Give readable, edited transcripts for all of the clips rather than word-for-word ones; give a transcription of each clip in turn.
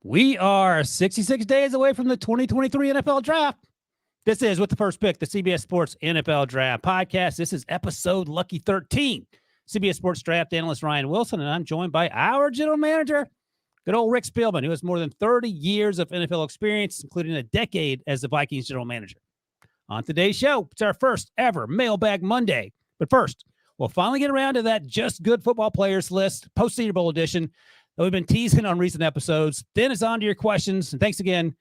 We are 66 days away from the 2023 NFL Draft. This is With the First Pick, the CBS Sports NFL Draft Podcast. This is episode lucky 13. CBS Sports Draft analyst Ryan Wilson, and I'm joined by our general manager, good old Rick Spielman, who has more than 30 years of NFL experience, including a decade as the Vikings general manager. On today's show, it's our first ever Mailbag Monday. But first, we'll finally get around to that Just Good Football Players list, post-Senior Bowl edition, that we've been teasing on recent episodes. Then it's on to your questions. And thanks again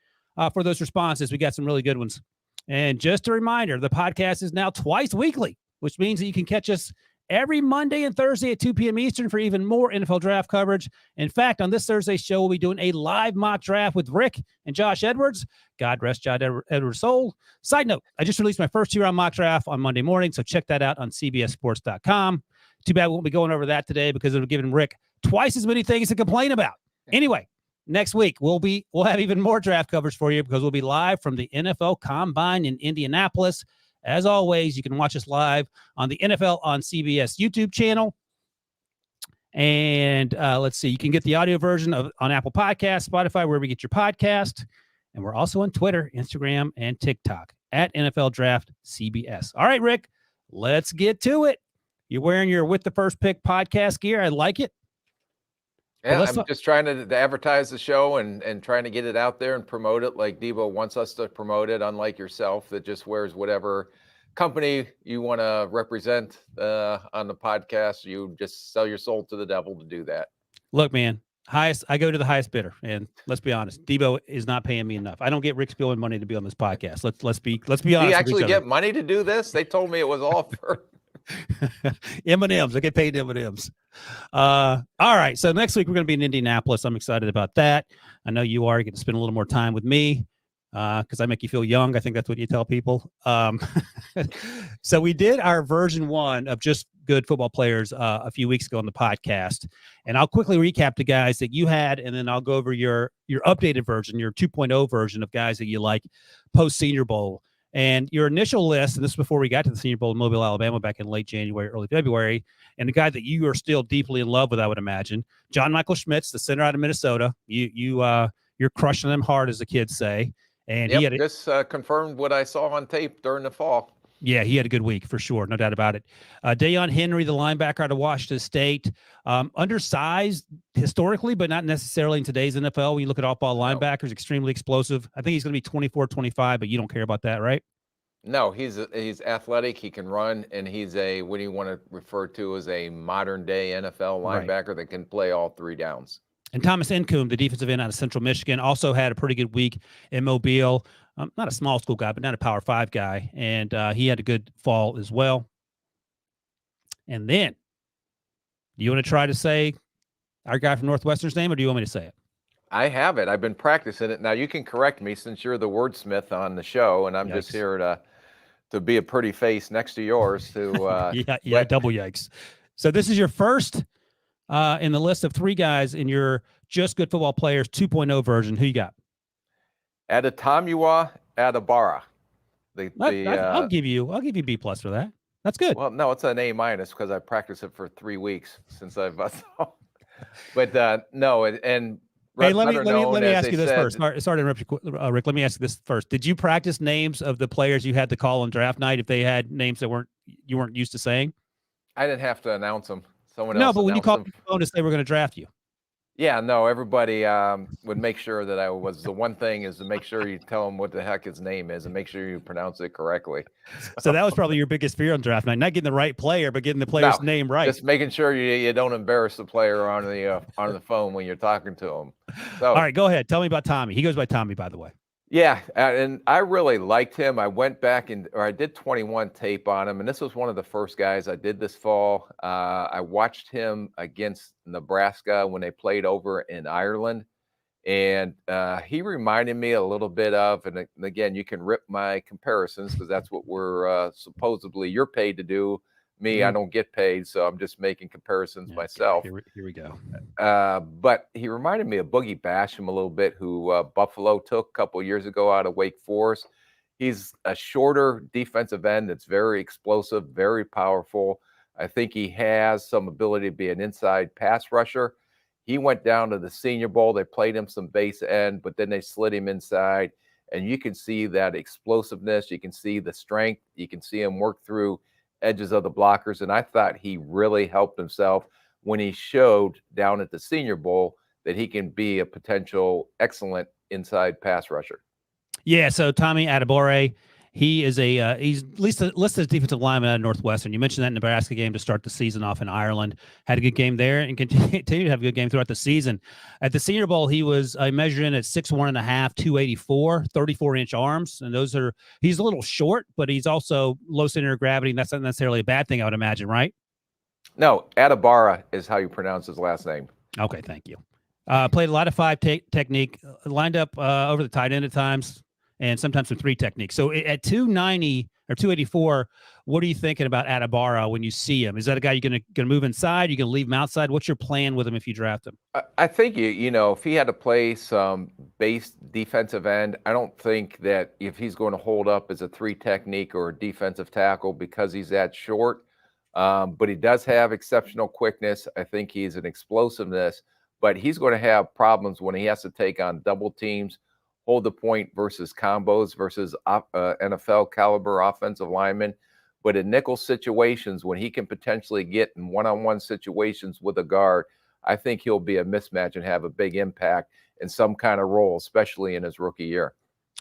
for those responses. We got some really good ones. And just a reminder, the podcast is now twice weekly, which means that you can catch us every Monday and Thursday at 2 p.m. Eastern for even more NFL draft coverage. In fact, on this Thursday's show, we'll be doing a live mock draft with Rick and Josh Edwards. God rest Josh Edwards' soul. Side note, I just released my first two-round mock draft on Monday morning, so check that out on cbssports.com. Too bad we won't be going over that today because it'll give Rick twice as many things to complain about. Anyway, next week we'll have even more draft coverage for you because we'll be live from the NFL Combine in Indianapolis. As always, you can watch us live on the NFL on CBS YouTube channel. And let's see, you can get the audio version on Apple Podcasts, Spotify, wherever you get your podcast. And we're also on Twitter, Instagram, and TikTok at NFL Draft CBS. All right, Rick, let's get to it. You're wearing your With the First Pick podcast gear. I like it. Yeah, I'm just trying to advertise the show and trying to get it out there and promote it like Debo wants us to promote it, unlike yourself that just wears whatever company you want to represent on the podcast. You just sell your soul to the devil to do that. Look, man, I go to the highest bidder, and let's be honest, Debo is not paying me enough. I don't get Rick Spielman money to be on this podcast. Let's be honest. Do you actually get money to do this? They told me it was all for M&Ms. I get paid M&Ms. All right. So next week we're going to be in Indianapolis. I'm excited about that. I know you are. You get to spend a little more time with me because I make you feel young. I think that's what you tell people. So we did our version 1 of Just Good Football Players a few weeks ago on the podcast. And I'll quickly recap the guys that you had, and then I'll go over your updated version, your 2.0 version of guys that you like post-Senior Bowl. And your initial list, and this is before we got to the Senior Bowl in Mobile, Alabama, back in late January, early February, and the guy that you are still deeply in love with, I would imagine, John Michael Schmitz, the center out of Minnesota. You're crushing them hard, as the kids say. And he had this confirmed what I saw on tape during the fall. Yeah, he had a good week for sure, no doubt about it. Deion Henry, the linebacker out of Washington State, undersized historically, but not necessarily in today's NFL. When you look at off-ball linebackers, extremely explosive. I think he's going to be 24, 25, but you don't care about that, right? No, he's athletic. He can run, and he's what do you want to refer to as a modern-day NFL linebacker that can play all three downs. And Thomas Nkum, the defensive end out of Central Michigan, also had a pretty good week in Mobile. Not a small school guy, but not a Power 5 guy. And he had a good fall as well. And then, do you want to try to say our guy from Northwestern's name, or do you want me to say it? I have it. I've been practicing it. Now, you can correct me since you're the wordsmith on the show, and I'm just here to be a pretty face next to yours. Yeah, double yikes. So this is your first in the list of 3 guys in your Just Good Football Players 2.0 version. Who you got? Adetomiwa Adebawore. I'll give you B+ for that. That's good. Well, no, it's an A- because I practiced it for 3 weeks since I've. But no, and hey, let me ask you this first. Sorry to interrupt you, Rick. Let me ask you this first. Did you practice names of the players you had to call on draft night if they had names that you weren't used to saying? I didn't have to announce them. No, but when you called the phone to say we're going to draft you. Yeah, no, everybody would make sure that I was. The one thing is to make sure you tell them what the heck his name is and make sure you pronounce it correctly. So that was probably your biggest fear on draft night, not getting the right player, but getting the player's name right. Just making sure you don't embarrass the player on the phone when you're talking to him. So, all right, go ahead. Tell me about Tommy. He goes by Tommy, by the way. Yeah, and I really liked him. I went back I did 21 tape on him, and this was one of the first guys I did this fall. I watched him against Nebraska when they played over in Ireland, and he reminded me a little bit of, and again, you can rip my comparisons because that's what we're supposedly you're paid to do. Me, I don't get paid, so I'm just making comparisons myself. Here we go. But he reminded me of Boogie Basham a little bit, who Buffalo took a couple years ago out of Wake Forest. He's a shorter defensive end that's very explosive, very powerful. I think he has some ability to be an inside pass rusher. He went down to the Senior Bowl. They played him some base end, but then they slid him inside. And you can see that explosiveness. You can see the strength. You can see him work through edges of the blockers. And I thought he really helped himself when he showed down at the Senior Bowl that he can be a potential excellent inside pass rusher. Yeah, so Tommy Adebawore, he is he's at least listed as defensive lineman out of Northwestern. You mentioned that Nebraska game to start the season off in Ireland. Had a good game there and continue to have a good game throughout the season. At the Senior Bowl, he was measured in at 6'1.5", 284, 34-inch arms. And he's a little short, but he's also low center of gravity. And that's not necessarily a bad thing, I would imagine, right? No, Adebawore is how you pronounce his last name. Okay, thank you. Played a lot of 5 technique, lined up over the tight end at times, and sometimes some 3 techniques. So at 290 or 284, what are you thinking about Adebawore when you see him? Is that a guy you're going to move inside? You're going to leave him outside? What's your plan with him if you draft him? I think, if he had to play some base defensive end, I don't think that if he's going to hold up as a 3 technique or a defensive tackle because he's that short. But he does have exceptional quickness. I think he's an explosiveness, but he's going to have problems when he has to take on double teams, hold the point versus combos versus NFL caliber offensive linemen. But in nickel situations, when he can potentially get in one-on-one situations with a guard, I think he'll be a mismatch and have a big impact in some kind of role, especially in his rookie year.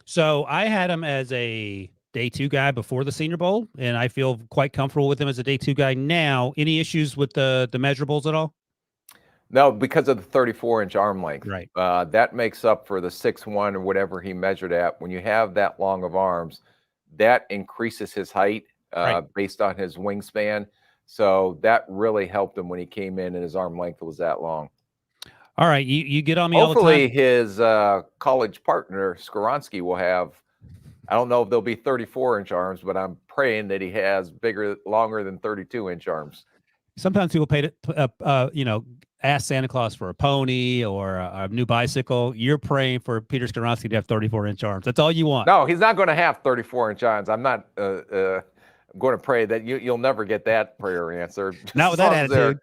So I had him as a day 2 guy before the Senior Bowl, and I feel quite comfortable with him as a day 2 guy now. Any issues with the measurables at all? No, because of the 34-inch arm length. Right. That makes up for the 6'1" or whatever he measured at. When you have that long of arms, that increases his height based on his wingspan. So that really helped him when he came in and his arm length was that long. All right, you get on me Hopefully all the time. His college partner, Skoronski, will have, I don't know if they'll be 34-inch arms, but I'm praying that he has longer than 32-inch arms. Sometimes people pay to, ask Santa Claus for a pony or a new bicycle. You're praying for Peter Skoronski to have 34-inch arms. That's all you want. No, he's not going to have 34-inch arms. I'm not going to pray that you'll never get that prayer answered. Not with that attitude.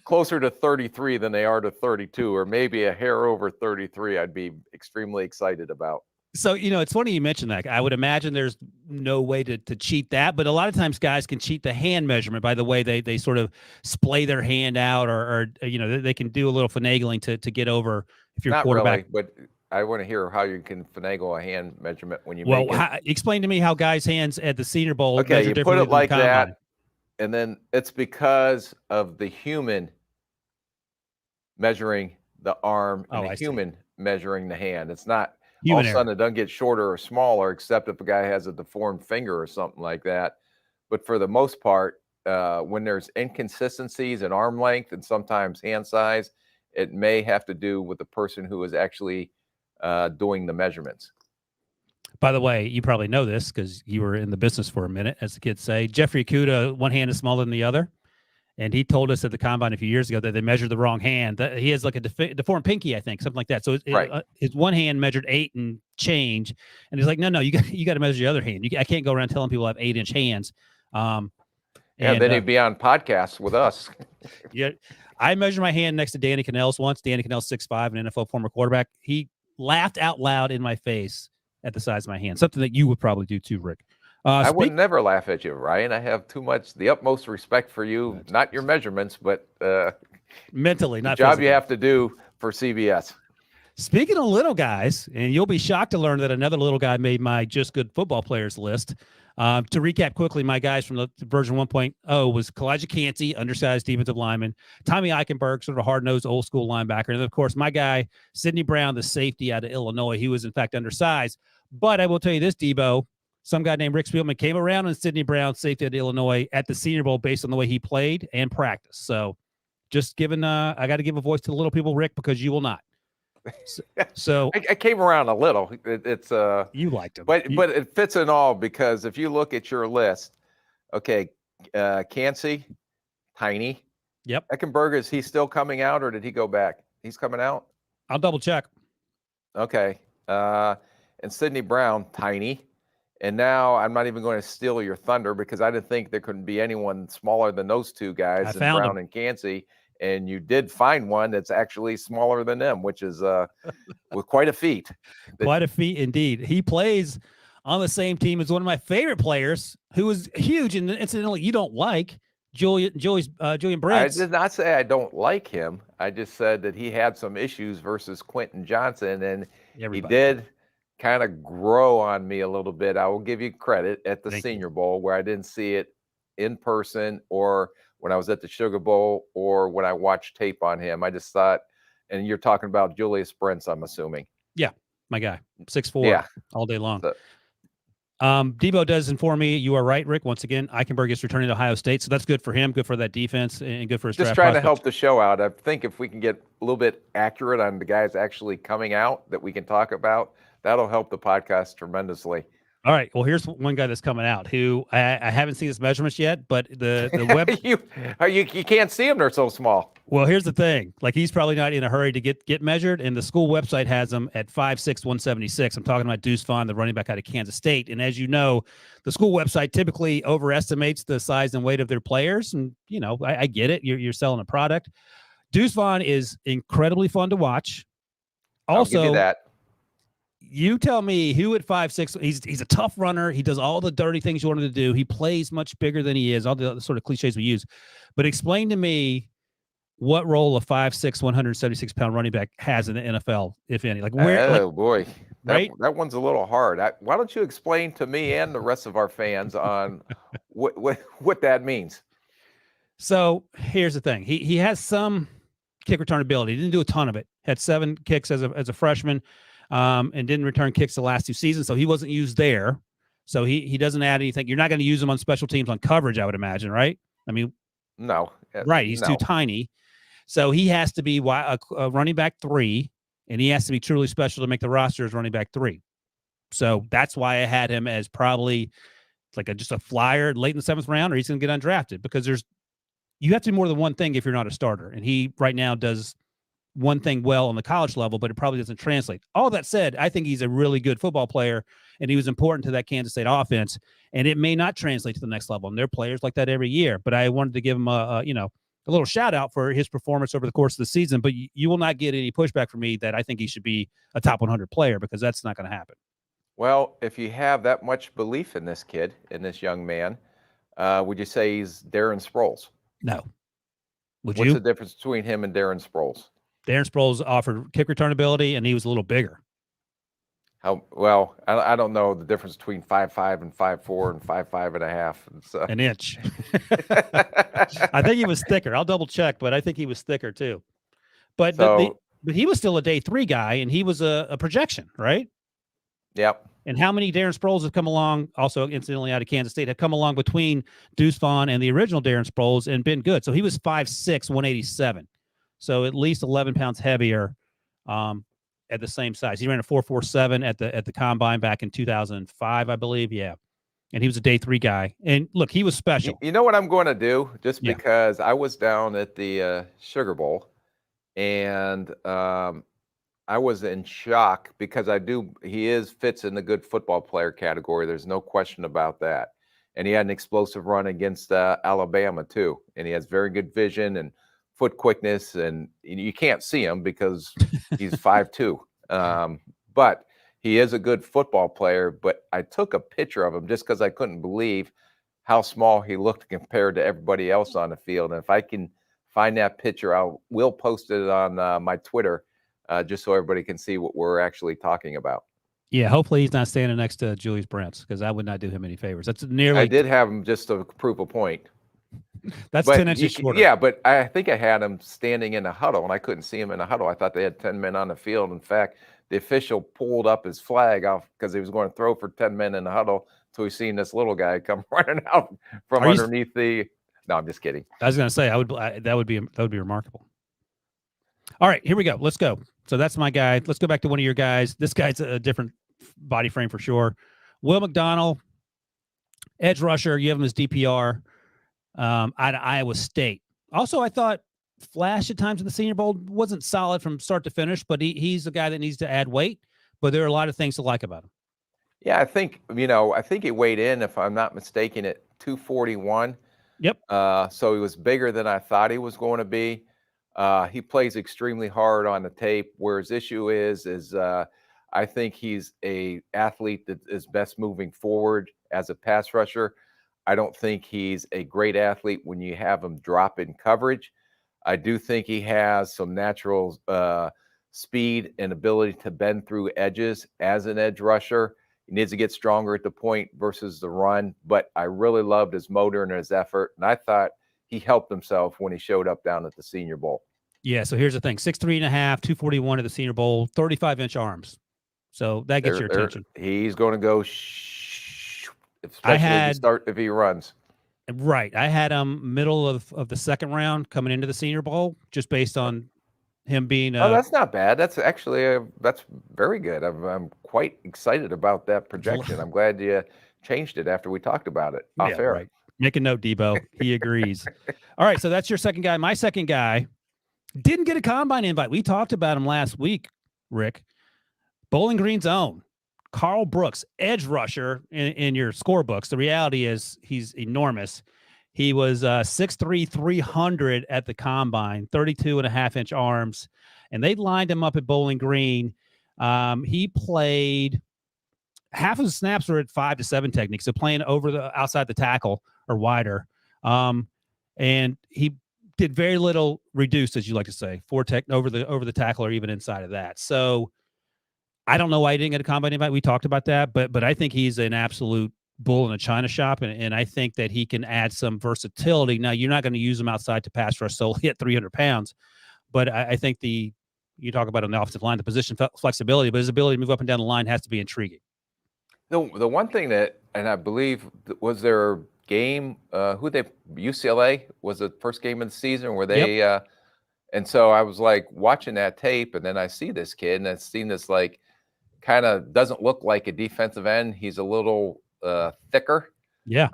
Closer to 33 than they are to 32, or maybe a hair over 33, I'd be extremely excited about. So, it's funny you mentioned that. I would imagine there's no way to cheat that, but a lot of times guys can cheat the hand measurement by the way they sort of splay their hand out or they can do a little finagling to get over if you're Not quarterback. really, but I want to hear how you can finagle a hand measurement when you make it. Explain to me how guys' hands at the Senior Bowl okay, measure you differently put it like than the combine. that, and then it's because of the human measuring the arm and the human measuring the hand. It's not all of a sudden it doesn't get shorter or smaller, except if a guy has a deformed finger or something like that. But for the most part, when there's inconsistencies in arm length and sometimes hand size, it may have to do with the person who is actually doing the measurements. By the way, you probably know this because you were in the business for a minute, as the kids say. Jeffrey Okudah, one hand is smaller than the other. And he told us at the combine a few years ago that they measured the wrong hand. He has like a deformed pinky, I think, something like that. So his one hand measured 8 and change, and he's like, "No, you got to measure the other hand. I can't go around telling people I have 8-inch hands." Then he'd be on podcasts with us. Yeah, I measured my hand next to Danny Cannell's once. Danny Cannell's 6'5", an NFL former quarterback. He laughed out loud in my face at the size of my hand. Something that you would probably do too, Rick. I would never laugh at you, Ryan. I have the utmost respect for you, not your measurements, but mentally, not the job physically. you have to do for CBS. Speaking of little guys, and you'll be shocked to learn that another little guy made my just good football players list. To recap quickly, my guys from the version 1.0 was Kalijah Cansey, undersized defensive lineman, Tommy Eichenberg, sort of a hard-nosed old school linebacker, and then, of course, my guy, Sidney Brown, the safety out of Illinois. He was, in fact, undersized. But I will tell you this, Debo, some guy named Rick Spielman came around on Sidney Brown, safety at Illinois, at the Senior Bowl based on the way he played and practiced. So just giving I got to give a voice to the little people, Rick, because you will not. So I came around a little. It's you liked him. But it fits in all because if you look at your list, okay, Cansey, tiny. Yep. Eckenberg, is he still coming out or did he go back? He's coming out? I'll double check. Okay. And Sidney Brown, tiny. And now I'm not even going to steal your thunder because I didn't think there couldn't be anyone smaller than those two guys, Brown and Cansey. and you did find one that's actually smaller than them, which is with quite a feat. Quite a feat indeed. He plays on the same team as one of my favorite players, who is huge and incidentally you don't like, Julian I Brents. did not say I don't like him. I just said that he had some issues versus Quentin Johnson, and he did kind of grow on me a little bit. I will give you credit at the Senior Bowl, where I didn't see it in person, or when I was at the Sugar Bowl, or when I watched tape on him. I just thought, and you're talking about Julius Brents, I'm assuming. Yeah, my guy, 6'4", all day long. So, Debo does inform me you are right, Rick. Once again, Eichenberg is returning to Ohio State, so that's good for him, good for that defense, and good for his just draft trying prospects. to help the show out. I think if we can get a little bit accurate on the guys actually coming out that we can talk about, that'll help the podcast tremendously. All right. Well, here's one guy that's coming out who I haven't seen his measurements yet, but the web you can't see them; they're so small. Well, here's the thing: like he's probably not in a hurry to get measured, and the school website has him at 5'6", 176. I'm talking about Deuce Vaughn, the running back out of Kansas State, and as you know, the school website typically overestimates the size and weight of their players, and you know I get it. You're selling a product. Deuce Vaughn is incredibly fun to watch. Also, I'll give you that. You tell me who at 5'6", he's a tough runner. He does all the dirty things you want him to do. He plays much bigger than he is, all the sort of cliches we use. But explain to me what role a 5'6", 176-pound running back has in the NFL, if any. Like where? Oh boy, right? That one's a little hard. Why don't you explain to me and the rest of our fans on what that means? So here's the thing: he has some kick return ability. He didn't do a ton of it. Had 7 kicks as a freshman. And didn't return kicks the last 2 seasons, so he wasn't used there. So he doesn't add anything. You're not going to use him on special teams on coverage, I would imagine, right? I mean, no, right? He's too tiny, so he has to be a running back 3, and he has to be truly special to make the roster as running back 3. So that's why I had him as probably like just a flyer late in the 7th round, or he's going to get undrafted because you have to do more than one thing if you're not a starter, and he right now does one thing well on the college level, but it probably doesn't translate. All that said, I think he's a really good football player, and he was important to that Kansas State offense, and it may not translate to the next level. And there are players like that every year, but I wanted to give him a little shout out for his performance over the course of the season, but you will not get any pushback from me that I think he should be a top 100 player, because that's not going to happen. Well, if you have that much belief in this kid, in this young man, would you say he's Darren Sproles? No. What's the difference between him and Darren Sproles? Darren Sproles offered kick return ability, and he was a little bigger. Well, I don't know the difference between 5'5" and 5'4" and 5'5.5". An inch. I think he was thicker. I'll double check, but I think he was thicker too. But he was still a day 3 guy, and he was a projection, right? Yep. And how many Darren Sproles have come along, also incidentally out of Kansas State, have come along between Deuce Vaughn and the original Darren Sproles and been good? So he was 5'6", 187. So at least 11 pounds heavier at the same size. He ran a 4.47 at the combine back in 2005, I believe. Yeah. And he was a day 3 guy. And look, he was special. You know what I'm going to do? Just because I was down at the Sugar Bowl, and I was in shock because he fits in the good football player category. There's no question about that. And he had an explosive run against Alabama too. And he has very good vision and foot quickness, and you can't see him because he's 5'2". But he is a good football player. But I took a picture of him just because I couldn't believe how small he looked compared to everybody else on the field. And if I can find that picture, we'll post it on my Twitter, just so everybody can see what we're actually talking about. Yeah, hopefully he's not standing next to Julius Brents, because I would not do him any favors. That's nearly. I did have him just to prove a point. That's 10 inches shorter. Yeah, but I think I had him standing in a huddle, and I couldn't see him in a huddle. I thought they had 10 men on the field. In fact, the official pulled up his flag off because he was going to throw for 10 men in the huddle. So he's seen this little guy come running out from underneath the. No, I'm just kidding. I was going to say that would be remarkable. All right, here we go. Let's go. So that's my guy. Let's go back to one of your guys. This guy's a different body frame for sure. Will McDonald, edge rusher. You have him as DPR. Out of Iowa State. Also, I thought flash at times in the Senior Bowl, wasn't solid from start to finish, but he's the guy that needs to add weight. But there are a lot of things to like about him. Yeah, I think he weighed in, if I'm not mistaken, at 241. Yep. So he was bigger than I thought he was going to be. He plays extremely hard on the tape. Where his issue is I think he's a athlete that is best moving forward as a pass rusher. I don't think he's a great athlete when you have him drop in coverage. I do think he has some natural speed and ability to bend through edges as an edge rusher. He needs to get stronger at the point versus the run, but I really loved his motor and his effort, and I thought he helped himself when he showed up down at the Senior Bowl. Yeah, so here's the thing: 6'3.5", 241 at the Senior Bowl, 35-inch arms. So that gets your attention. He's going to go, especially if he runs. Right, I had him middle of the second round coming into the Senior Bowl, just based on him being. Oh, that's not bad. That's actually that's very good. I'm quite excited about that projection. I'm glad you changed it after we talked about it off air. Right. Make a note, Debo. He agrees. All right, so that's your second guy. My second guy didn't get a combine invite. We talked about him last week, Rick. Bowling Green's own Carl Brooks, edge rusher in your scorebooks. The reality is he's enormous. He was 6'3", 300 at the combine, 32.5-inch arms, and they lined him up at Bowling Green. He played half of the snaps were at 5 to 7 technique, so playing over the outside the tackle or wider. And he did very little reduced, as you like to say, over the tackle or even inside of that. So I don't know why he didn't get a combine invite. We talked about that, but I think he's an absolute bull in a china shop, and I think that he can add some versatility. Now, you're not going to use him outside to pass rush solely at 300 pounds, but I think you talk about on the offensive line, the position flexibility, but his ability to move up and down the line has to be intriguing. The one thing that, and I believe, was their game, UCLA was the first game of the season where they, Yep. And so I was like watching that tape, and then I see this kid, and I've seen this like kind of doesn't look like a defensive end. He's a little thicker. Yeah.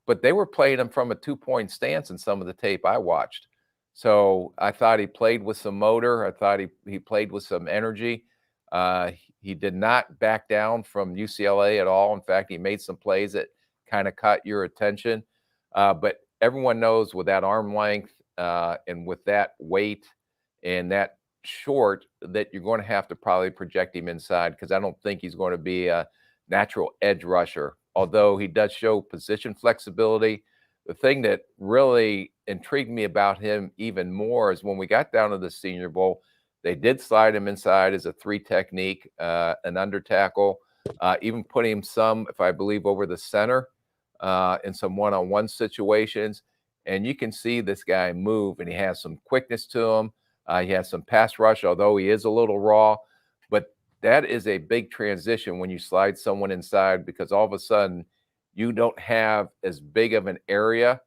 But they were playing him from a 2-point stance in some of the tape I watched. So I thought he played with some motor. I thought he played with some energy. He did not back down from UCLA at all. In fact, he made some plays that kind of caught your attention. But everyone knows with that arm length and with that weight and that short that you're going to have to probably project him inside, because I don't think he's going to be a natural edge rusher, although he does show position flexibility. The thing that really intrigued me about him even more is when we got down to the Senior Bowl, they did slide him inside as a 3 technique, an under tackle, even putting him some, if I believe, over the center in some one-on-one situations. And you can see this guy move, and he has some quickness to him. He has some pass rush, although he is a little raw. But that is a big transition when you slide someone inside, because all of a sudden you don't have as big of an area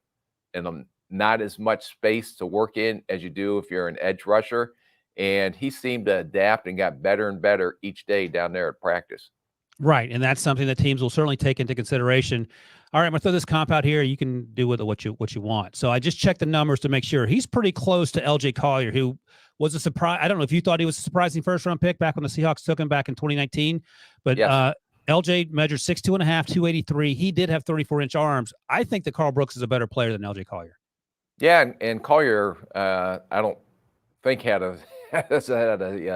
and not as much space to work in as you do if you're an edge rusher. And he seemed to adapt and got better and better each day down there at practice. Right, and that's something that teams will certainly take into consideration. All right, I'm going to throw this comp out here. You can do with it what you want. So I just checked the numbers to make sure. He's pretty close to LJ Collier, who was a surprise. I don't know if you thought he was a surprising first-round pick back when the Seahawks took him back in 2019, but yes. LJ measured 6'2.5", 283. He did have 34-inch arms. I think that Carl Brooks is a better player than LJ Collier. Yeah, and Collier, I don't think had a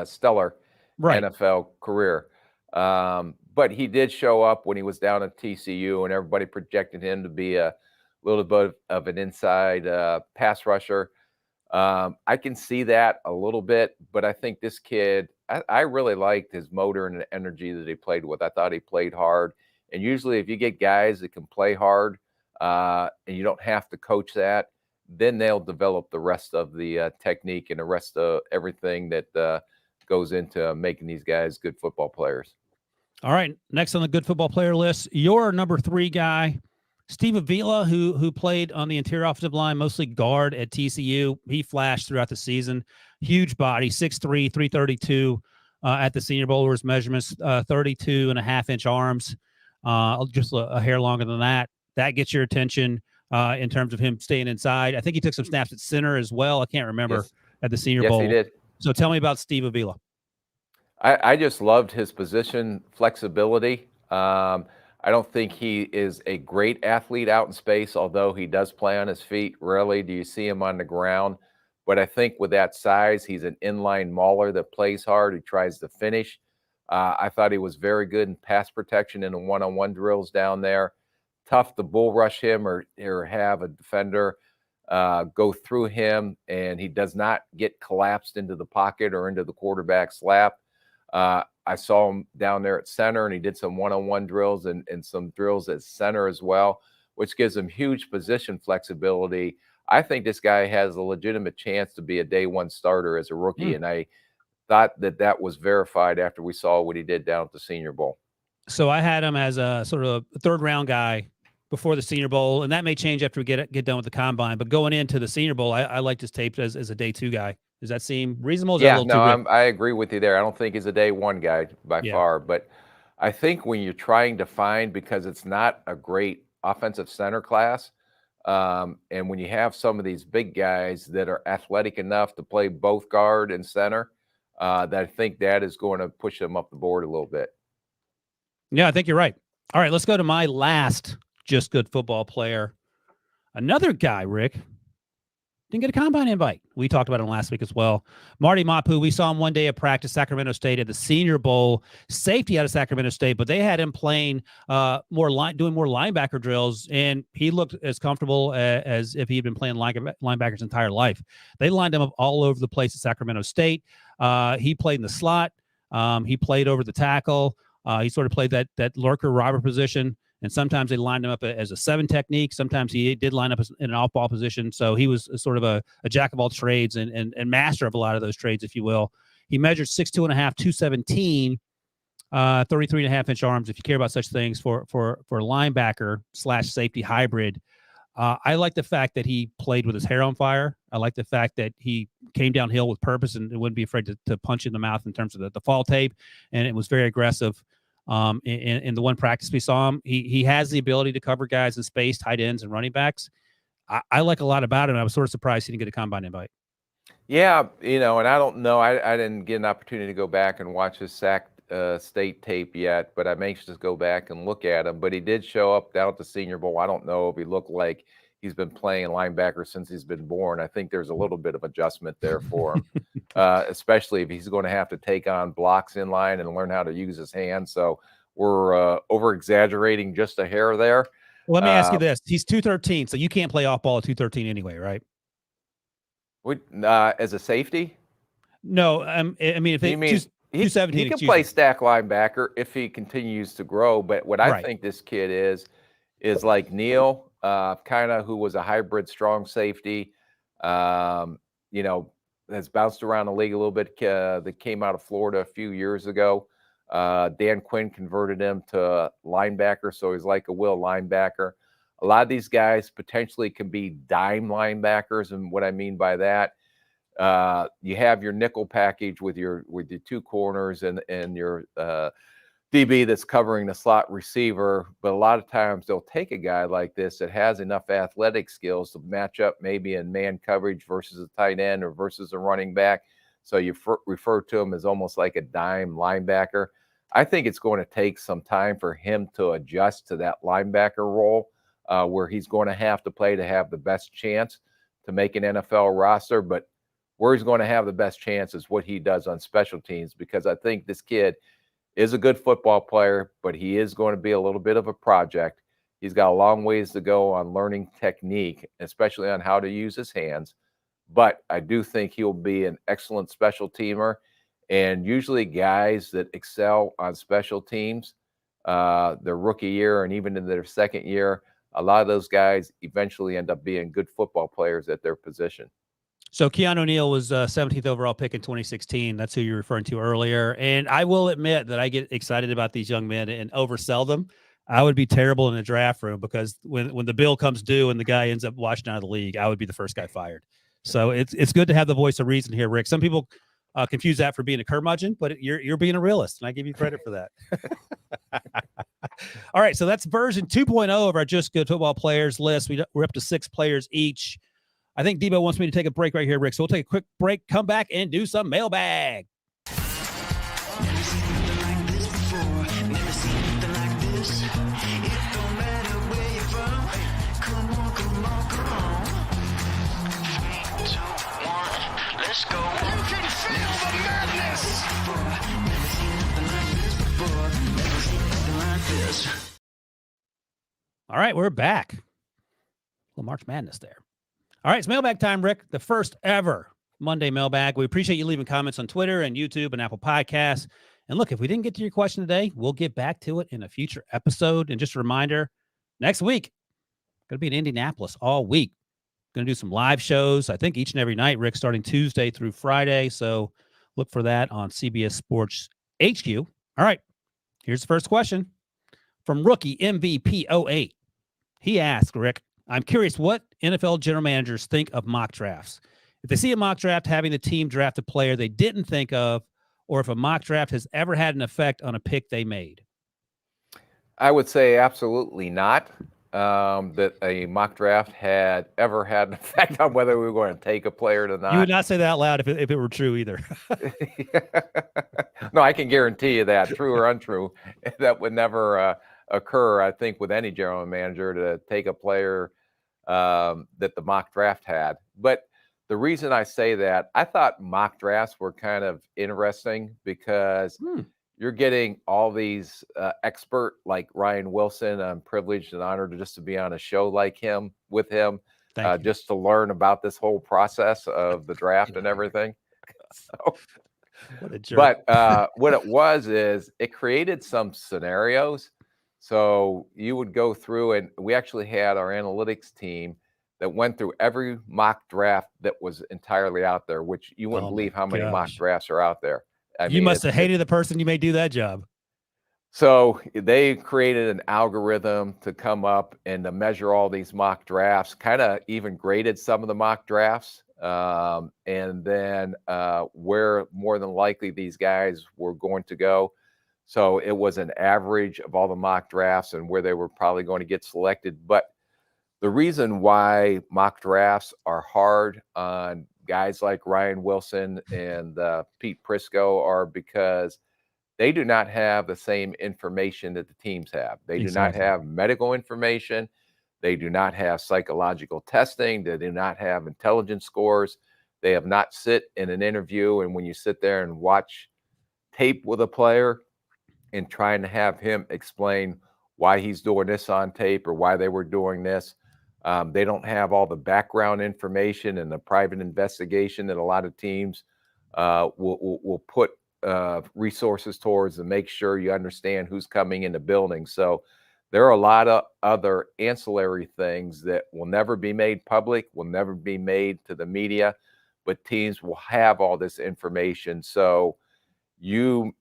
stellar NFL career. But he did show up when he was down at TCU, and everybody projected him to be a little bit of an inside pass rusher. I can see that a little bit, but I think this kid, I really liked his motor and the energy that he played with. I thought he played hard. And usually if you get guys that can play hard and you don't have to coach that, then they'll develop the rest of the technique and the rest of everything that goes into making these guys good football players. All right, next on the good football player list, your number 3 guy, Steve Avila, who played on the interior offensive line, mostly guard at TCU. He flashed throughout the season. Huge body, 6'3", 332 at the Senior Bowl. His measurements, 32.5-inch arms, just a hair longer than that. That gets your attention in terms of him staying inside. I think he took some snaps at center as well. I can't remember at the Senior Bowl. Yes, he did. So tell me about Steve Avila. I just loved his position flexibility. I don't think he is a great athlete out in space, although he does play on his feet. Rarely do you see him on the ground. But I think with that size, he's an inline mauler that plays hard. He tries to finish. I thought he was very good in pass protection in the one-on-one drills down there. Tough to bull rush him or have a defender go through him, and he does not get collapsed into the pocket or into the quarterback's lap. I saw him down there at center, and he did some one-on-one drills and some drills at center as well, which gives him huge position flexibility. I think this guy has a legitimate chance to be a day one starter as a rookie, and I thought that was verified after we saw what he did down at the Senior Bowl. So I had him as a sort of a third-round guy before the Senior Bowl, and that may change after we get done with the Combine. But going into the Senior Bowl, I liked his tape as a day two guy. Does that seem reasonable? Yeah, no, I agree with you there. I don't think he's a day one guy by far, but I think when you're trying to find, because it's not a great offensive center class, and when you have some of these big guys that are athletic enough to play both guard and center, that I think that is going to push them up the board a little bit. Yeah, I think you're right. All right, let's go to my last just good football player. Another guy, Rick, didn't get a Combine invite. We talked about him last week as well. Marty Mapu, we saw him one day at practice, Sacramento State at the Senior Bowl, safety out of Sacramento State, but they had him playing doing more linebacker drills, and he looked as comfortable as if he had been playing linebacker his entire life. They lined him up all over the place at Sacramento State. He played in the slot. He played over the tackle. He sort of played that lurker robber position. And sometimes they lined him up as a 7 technique. Sometimes he did line up in an off-ball position. So he was sort of a jack of all trades and master of a lot of those trades, if you will. He measured 6'2.5", 217, 33.5-inch arms, if you care about such things, for linebacker / safety hybrid. I like the fact that he played with his hair on fire. I like the fact that he came downhill with purpose and wouldn't be afraid to punch in the mouth in terms of the fall tape. And it was very aggressive. In the one practice we saw him, he has the ability to cover guys in space, tight ends, and running backs. I like a lot about him. I was sort of surprised he didn't get a Combine invite. Yeah, and I don't know. I didn't get an opportunity to go back and watch his Sac State tape yet, but I'm anxious to go back and look at him. But he did show up down at the Senior Bowl. I don't know if he looked like he's been playing linebacker since he's been born. I think there's a little bit of adjustment there for him, especially if he's going to have to take on blocks in line and learn how to use his hands. So we're over-exaggerating just a hair there. Well, let me ask you this. He's 213, so you can't play off ball at 213 anyway, right? As a safety? No, I mean, if he's 217, he can play stack linebacker if he continues to grow. But what I think this kid is like Neal, kind of who was a hybrid strong safety, has bounced around the league a little bit, that came out of Florida a few years ago. Dan Quinn converted him to linebacker, so he's like a will linebacker. A lot of these guys potentially can be dime linebackers, and what I mean by that, you have your nickel package with your 2 corners and your DB that's covering the slot receiver, but a lot of times they'll take a guy like this that has enough athletic skills to match up maybe in man coverage versus a tight end or versus a running back. So you refer to him as almost like a dime linebacker. I think it's going to take some time for him to adjust to that linebacker role, where he's going to have to play to have the best chance to make an NFL roster. But where he's going to have the best chance is what he does on special teams, because I think this kid is a good football player, but he is going to be a little bit of a project. He's got a long ways to go on learning technique, especially on how to use his hands. But I do think he'll be an excellent special teamer. And usually guys that excel on special teams, their rookie year and even in their second year, a lot of those guys eventually end up being good football players at their position. So Keanu Neal was 17th overall pick in 2016. That's who you're referring to earlier. And I will admit that I get excited about these young men and oversell them. I would be terrible in the draft room, because when the bill comes due and the guy ends up washed out of the league, I would be the first guy fired. So it's good to have the voice of reason here, Rick. Some people confuse that for being a curmudgeon, but you're being a realist, and I give you credit for that. All right, so that's version 2.0 of our Just Good Football Players list. We're up to 6 players each. I think Debo wants me to take a break right here, Rick. So we'll take a quick break, come back, and do some mailbag. Disco. You can feel the madness. All right, we're back. A little March Madness there. All right, it's mailbag time, Rick. The first ever Monday mailbag. We appreciate you leaving comments on Twitter and YouTube and Apple Podcasts. And look, if we didn't get to your question today, we'll get back to it in a future episode. And just a reminder, next week, going to be in Indianapolis all week. Going to do some live shows, I think each and every night, Rick, starting Tuesday through Friday. So look for that on CBS Sports HQ. All right, here's the first question from rookie MVP 08. He asked, Rick, I'm curious what NFL general managers think of mock drafts. If they see a mock draft having the team draft a player they didn't think of, or if a mock draft has ever had an effect on a pick they made. I would say absolutely not. That a mock draft had ever had an effect on whether we were going to take a player or not. You would not say that out loud if it were true either. No, I can guarantee you that, true or untrue, that would never occur, I think, with any general manager to take a player that the mock draft had. But the reason I say that, I thought mock drafts were kind of interesting because you're getting all these expert like Ryan Wilson. I'm privileged and honored just to be on a show like him with him, just to learn about this whole process of the draft and everything. So, what a jerk. But what it was is it created some scenarios. So you would go through, and we actually had our analytics team that went through every mock draft that was entirely out there, which you wouldn't believe how many mock drafts are out there. I mean, must have hated the person you made do that job. So they created an algorithm to come up and to measure all these mock drafts, kind of even graded some of the mock drafts, and then where more than likely these guys were going to go. So it was an average of all the mock drafts and where they were probably going to get selected. But the reason why mock drafts are hard on guys like Ryan Wilson and Pete Prisco are because they do not have the same information that the teams have. They do not have medical information. They do not have psychological testing. They do not have intelligence scores. They have not sit in an interview. And when you sit there and watch tape with a player and trying to have him explain why he's doing this on tape or why they were doing this, they don't have all the background information and the private investigation that a lot of teams will put resources towards to make sure you understand who's coming in the building. So there are a lot of other ancillary things that will never be made public, will never be made to the media, but teams will have all this information. So you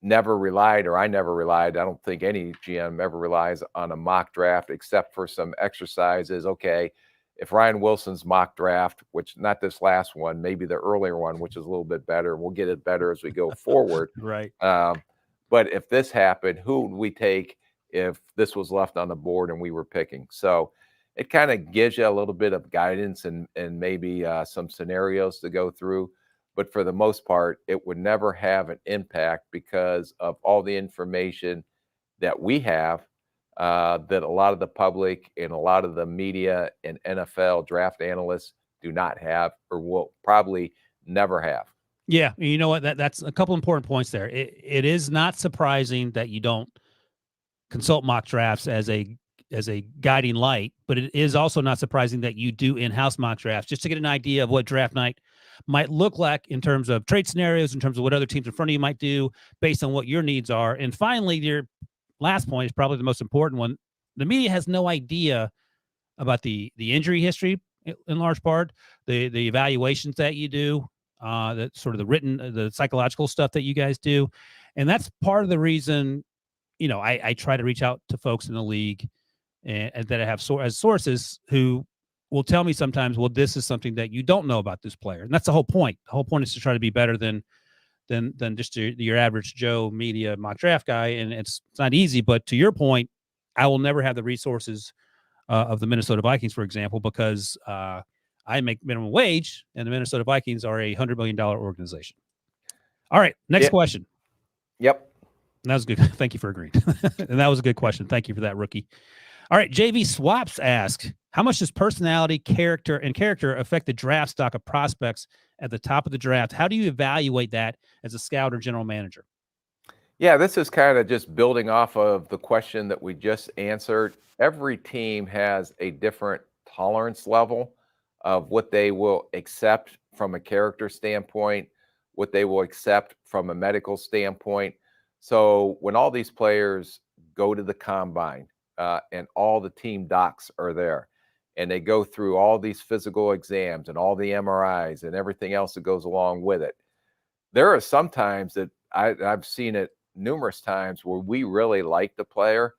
never relied, or I never relied, I don't think any GM ever relies on a mock draft except for some exercises. Okay, if Ryan Wilson's mock draft, which not this last one, maybe the earlier one, which is a little bit better, we'll get it better as we go forward. Right. But if this happened, who would we take if this was left on the board and we were picking? So it kind of gives you a little bit of guidance and maybe some scenarios to go through. But for the most part, it would never have an impact because of all the information that we have that a lot of the public and a lot of the media and NFL draft analysts do not have or will probably never have. Yeah. You know what? That's a couple important points there. It is not surprising that you don't consult mock drafts as a guiding light, but it is also not surprising that you do in-house mock drafts just to get an idea of what draft night might look like in terms of trade scenarios, in terms of what other teams in front of you might do based on what your needs are. And finally, your last point is probably the most important one. The media has no idea about the injury history in large part, the evaluations that you do, the sort of the psychological stuff that you guys do. And that's part of the reason, I try to reach out to folks in the league and that I have as sources who will tell me sometimes, well, this is something that you don't know about this player. And that's the whole point. The whole point is to try to be better than just your average Joe media mock draft guy. And it's not easy, but to your point, I will never have the resources of the Minnesota Vikings, for example, because I make minimum wage and the Minnesota Vikings are a $100 million organization. All right. Next question. Yep. And that was good. Thank you for agreeing. And that was a good question. Thank you for that, rookie. All right. JV Swaps asks, How much does personality, character affect the draft stock of prospects at the top of the draft? How do you evaluate that as a scout or general manager? Yeah, this is kind of just building off of the question that we just answered. Every team has a different tolerance level of what they will accept from a character standpoint, what they will accept from a medical standpoint. So when all these players go to the combine and all the team docs are there and they go through all these physical exams and all the MRIs and everything else that goes along with it, there are some times that I've seen it numerous times where we really liked the player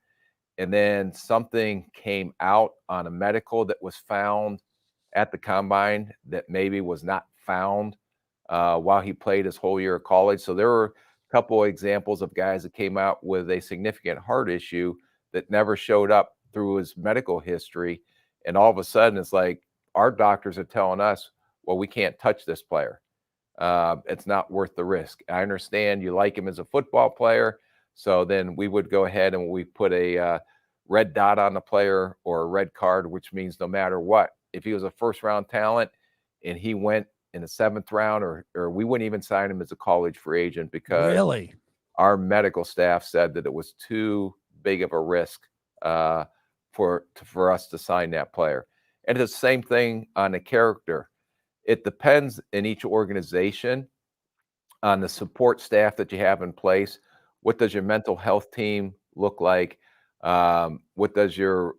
and then something came out on a medical that was found at the combine that maybe was not found while he played his whole year of college. So there were a couple of examples of guys that came out with a significant heart issue that never showed up through his medical history. And all of a sudden it's like our doctors are telling us, well, we can't touch this player. It's not worth the risk. I understand you like him as a football player. So then we would go ahead and we put a red dot on the player or a red card, which means no matter what, if he was a first round talent and he went in the 7th round or we wouldn't even sign him as a college free agent because Really? our medical staff said that it was too big of a risk for us to sign that player. And it's the same thing on the character. It depends in each organization on the support staff that you have in place. What does your mental health team look like? What does your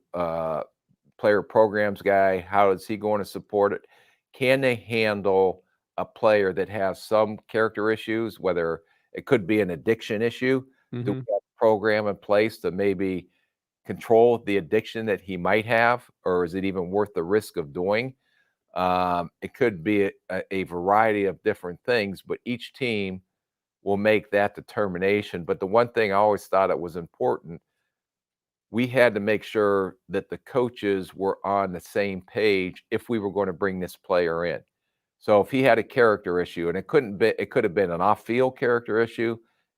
player programs guy, how is he going to support it? Can they handle a player that has some character issues, whether it could be an addiction issue? Do we have a program in place to maybe control the addiction that he might have, or is it even worth the risk of doing? It could be a variety of different things, but each team will make that determination. But the one thing I always thought it was important, we had to make sure that the coaches were on the same page if we were going to bring this player in. So if he had a character issue, and it could have been an off-field character issue,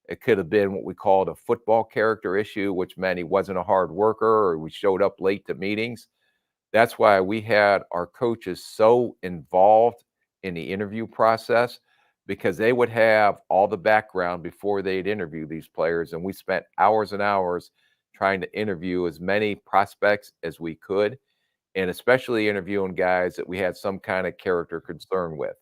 it could have been what we called a football character issue, which meant he wasn't a hard worker or we showed up late to meetings. That's why we had our coaches so involved in the interview process, because they would have all the background before they'd interview these players. And we spent hours and hours trying to interview as many prospects as we could, and especially interviewing guys that we had some kind of character concern with.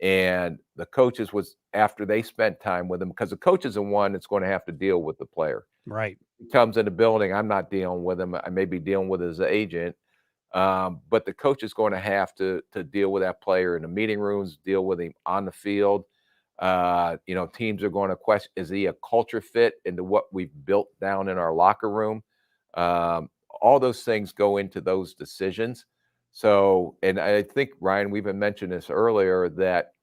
And the coaches was after they spent time with them, because the coach is the one that's going to have to deal with the player. Right. He comes in the building, I'm not dealing with him. I may be dealing with his agent. But the coach is going to have to deal with that player in the meeting rooms, deal with him on the field. Teams are going to question, is he a culture fit into what we've built down in our locker room? All those things go into those decisions. So, and I think, Ryan, we've been mentioned this earlier, that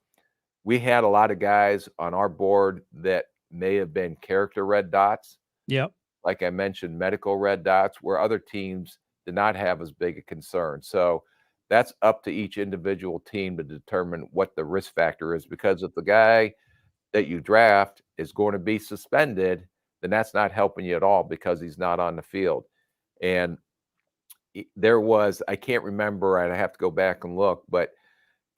we had a lot of guys on our board that may have been character red dots. Yep. Like I mentioned, medical red dots, where other teams did not have as big a concern. So that's up to each individual team to determine what the risk factor is, because if the guy that you draft is going to be suspended, then that's not helping you at all because he's not on the field. And there was, I can't remember, I'd have to go back and look, but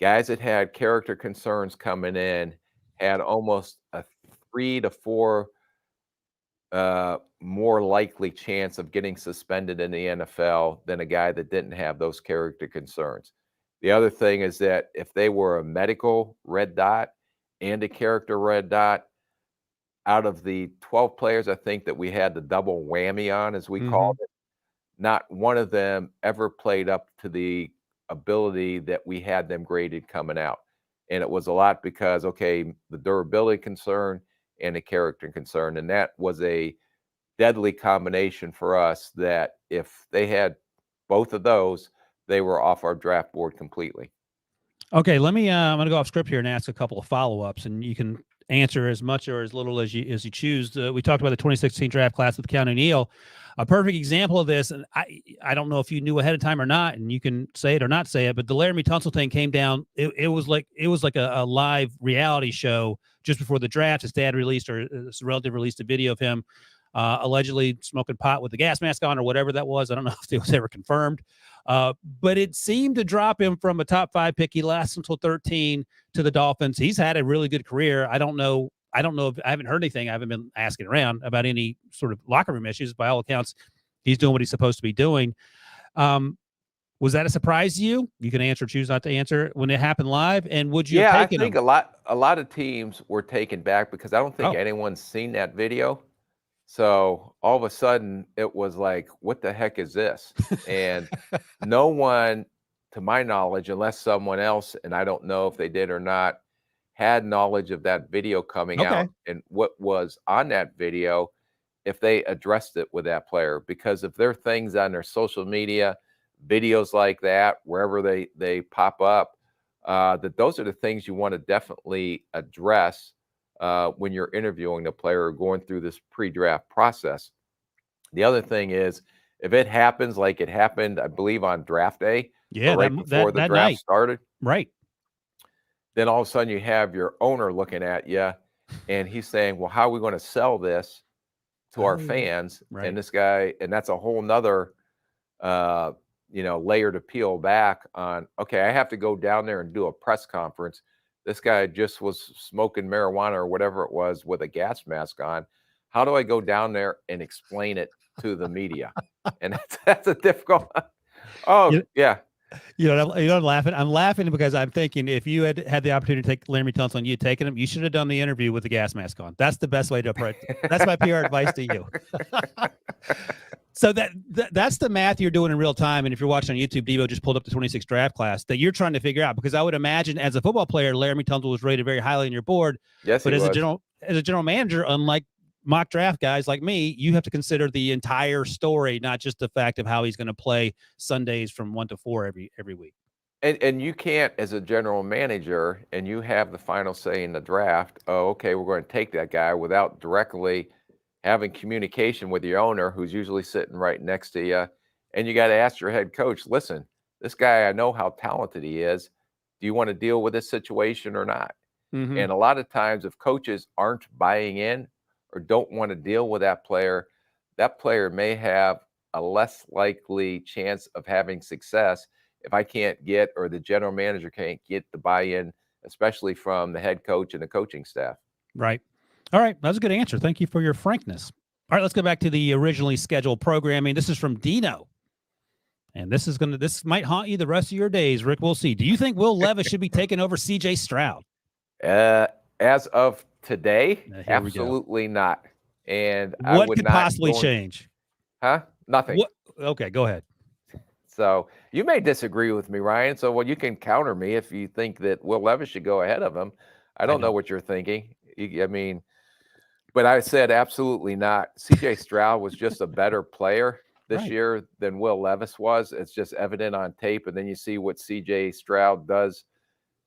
guys that had character concerns coming in had almost a 3 to 4 more likely chance of getting suspended in the NFL than a guy that didn't have those character concerns. The other thing is that if they were a medical red dot and a character red dot, out of the 12 players, I think that we had the double whammy on, as we called it, not one of them ever played up to the ability that we had them graded coming out. And it was a lot because, okay, the durability concern and the character concern. And that was a deadly combination for us, that if they had both of those, they were off our draft board completely. Okay, let me. I'm going to go off script here and ask a couple of follow-ups, and you can answer as much or as little as you choose. We talked about the 2016 draft class with Keanu Neal. A perfect example of this, and I don't know if you knew ahead of time or not, and you can say it or not say it, but the Laramie Tunsil thing came down. It was like a live reality show just before the draft. His dad released, or his relative released, a video of him allegedly smoking pot with the gas mask on or whatever that was. I don't know if it was ever confirmed. But it seemed to drop him from a top 5 pick. He lasts until 13 to the Dolphins. He's had a really good career. I don't know if I haven't heard anything. I haven't been asking around about any sort of locker room issues. By all accounts, he's doing what he's supposed to be doing. Was that a surprise to you? You can answer, choose not to answer when it happened live. And would you have taken I think him? a lot of teams were taken back because I don't think anyone's seen that video. So all of a sudden it was like, what the heck is this? And no one, to my knowledge, unless someone else, and I don't know if they did or not, had knowledge of that video coming out and what was on that video, if they addressed it with that player. Because if there are things on their social media, videos like that, wherever they pop up, that those are the things you want to definitely address when you're interviewing the player or going through this pre-draft process. The other thing is, if it happens like it happened, I believe on draft day, right before the draft started, right? Then all of a sudden you have your owner looking at you, and he's saying, "Well, how are we going to sell this to our fans?" Right. And this guy, and that's a whole nother layer to peel back on. Okay, I have to go down there and do a press conference. This guy just was smoking marijuana or whatever it was with a gas mask on. How do I go down there and explain it to the media? And that's a difficult one. Oh, yeah. I'm laughing. I'm laughing because I'm thinking if you had the opportunity to take Laremy Tunsil, you'd taken him, you should have done the interview with the gas mask on. That's the best way to approach it. That's my PR advice to you. So that's the math you're doing in real time. And if you're watching on YouTube, Devo just pulled up the 26 draft class that you're trying to figure out, because I would imagine as a football player, Laremy Tunsil was rated very highly on your board. Yes, but as a general manager, unlike mock draft guys like me, you have to consider the entire story, not just the fact of how he's going to play Sundays from 1 to 4 every week. And you can't, as a general manager, and you have the final say in the draft, oh, okay, we're going to take that guy, without directly having communication with your owner, who's usually sitting right next to you. And you got to ask your head coach, listen, this guy, I know how talented he is. Do you want to deal with this situation or not? Mm-hmm. And a lot of times, if coaches aren't buying in or don't want to deal with that player may have a less likely chance of having success if I can't get, or the general manager can't get the buy-in, especially from the head coach and the coaching staff. Right. All right. That was a good answer. Thank you for your frankness. All right, let's go back to the originally scheduled programming. This is from Dino. And this might haunt you the rest of your days, Rick. We'll see. Do you think Will Levis should be taking over CJ Stroud? As of today, absolutely not. And what could possibly change? Huh? Nothing. Okay, go ahead. So you may disagree with me, Ryan. So you can counter me if you think that Will Levis should go ahead of him. I don't know what you're thinking. But I said absolutely not. CJ Stroud was just a better player this year than Will Levis was. It's just evident on tape. And then you see what CJ Stroud does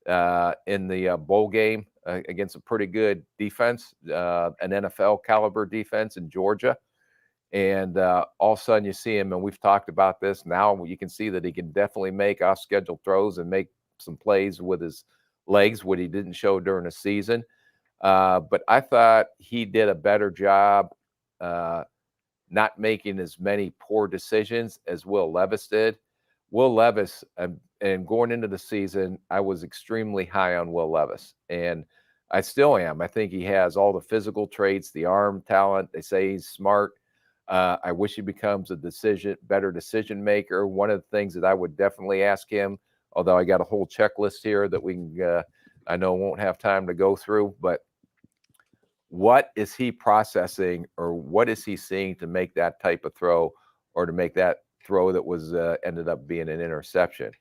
in the bowl game against a pretty good defense, an NFL caliber defense in Georgia. And all of a sudden you see him, and we've talked about this. Now you can see that he can definitely make off-schedule throws and make some plays with his legs, what he didn't show during the season. But I thought he did a better job not making as many poor decisions as Will Levis did. Will Levis, and going into the season, I was extremely high on Will Levis, and I still am. I think he has all the physical traits, the arm talent. They say he's smart. I wish he becomes a better decision maker. One of the things that I would definitely ask him, although I got a whole checklist here that we can, I know won't have time to go through, but what is he processing, or what is he seeing to make that type of throw, or to make that throw that was ended up being an interception?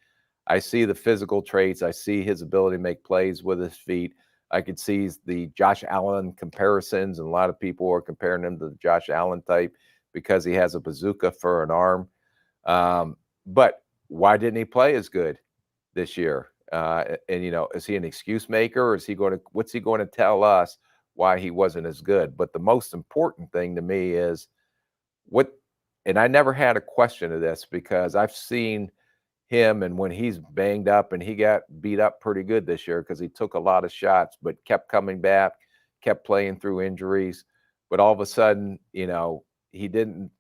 I see the physical traits. I see his ability to make plays with his feet. I could see the Josh Allen comparisons, and a lot of people are comparing him to the Josh Allen type because he has a bazooka for an arm. But why didn't he play as good this year? And is he an excuse maker, or what's he going to tell us why he wasn't as good? But the most important thing to me is and I never had a question of this, because I've seen him, and when he's banged up, and he got beat up pretty good this year because he took a lot of shots, but kept coming back, kept playing through injuries. but all of a sudden, he didn't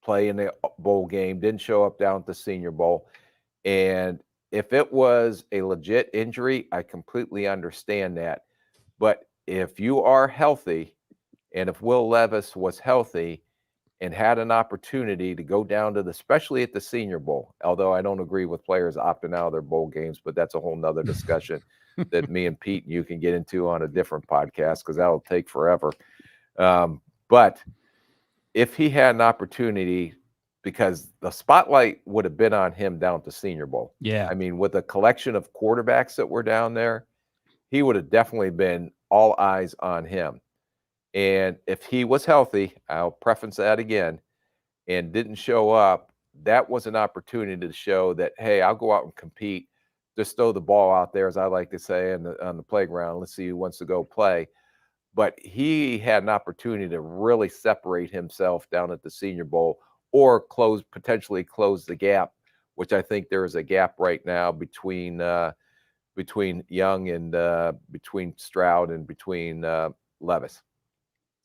play in the bowl game, didn't show up down at the Senior Bowl. And if it was a legit injury, I completely understand that. But if you are healthy, and if Will Levis was healthy and had an opportunity to go down to especially at the Senior Bowl, although I don't agree with players opting out of their bowl games, but that's a whole nother discussion that me and Pete and you can get into on a different podcast because that'll take forever. But if he had an opportunity, because the spotlight would have been on him down at the Senior Bowl. Yeah. I mean, with a collection of quarterbacks that were down there, he would have definitely been all eyes on him. And if he was healthy, I'll preface that again, and didn't show up, that was an opportunity to show that, hey, I'll go out and compete. Just throw the ball out there, as I like to say, on the playground. Let's see who wants to go play. But he had an opportunity to really separate himself down at the Senior Bowl or potentially close the gap, which I think there is a gap right now between Young and between Stroud and between Levis.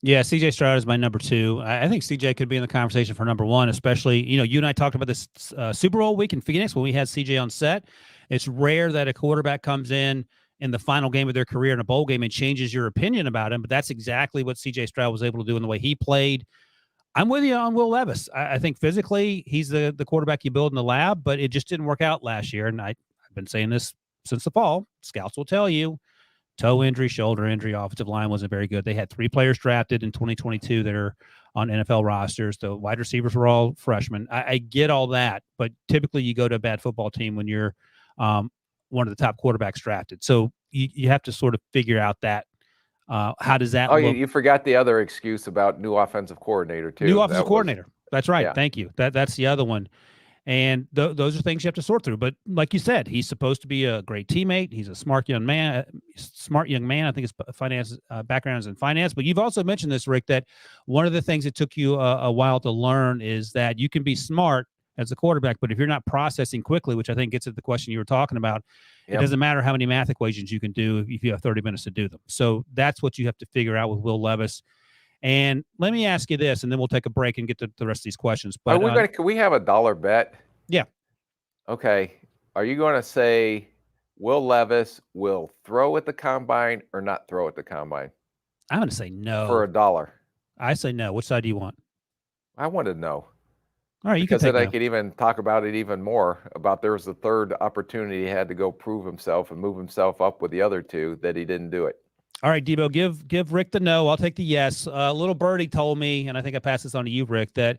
Yeah, C.J. Stroud is my number 2. I think C.J. could be in the conversation for number 1, especially, you and I talked about this Super Bowl week in Phoenix when we had C.J. on set. It's rare that a quarterback comes in the final game of their career in a bowl game and changes your opinion about him, but that's exactly what C.J. Stroud was able to do in the way he played. I'm with you on Will Levis. I think physically he's the quarterback you build in the lab, but it just didn't work out last year, and I've been saying this since the fall. Scouts will tell you, toe injury, shoulder injury, offensive line wasn't very good. They had 3 players drafted in 2022 that are on NFL rosters. The wide receivers were all freshmen. I get all that, but typically you go to a bad football team when you're one of the top quarterbacks drafted. So you have to sort of figure out that. How does that look? You forgot the other excuse about new offensive coordinator, too. New offensive coordinator. That's right. Yeah. Thank you. That's the other one. And those are things you have to sort through. But like you said, he's supposed to be a great teammate. He's a smart young man. I think his finance background is in finance. But you've also mentioned this, Rick, that one of the things that took you a while to learn is that you can be smart as a quarterback, but if you're not processing quickly, which I think gets at the question you were talking about, It doesn't matter how many math equations you can do if you have 30 minutes to do them. So that's what you have to figure out with Will Levis. And let me ask you this, and then we'll take a break and get to the rest of these questions. But can we have a dollar bet? Yeah. Okay. Are you going to say Will Levis will throw at the combine or not throw at the combine? I'm going to say no. For $1. I say no. Which side do you want? I want to know. All right, because then I could even talk about it even more about there was the third opportunity he had to go prove himself and move himself up with the other 2 that he didn't do it. All right, Debo, give Rick the no. I'll take the yes. Little birdie told me, and I think I passed this on to you, Rick, that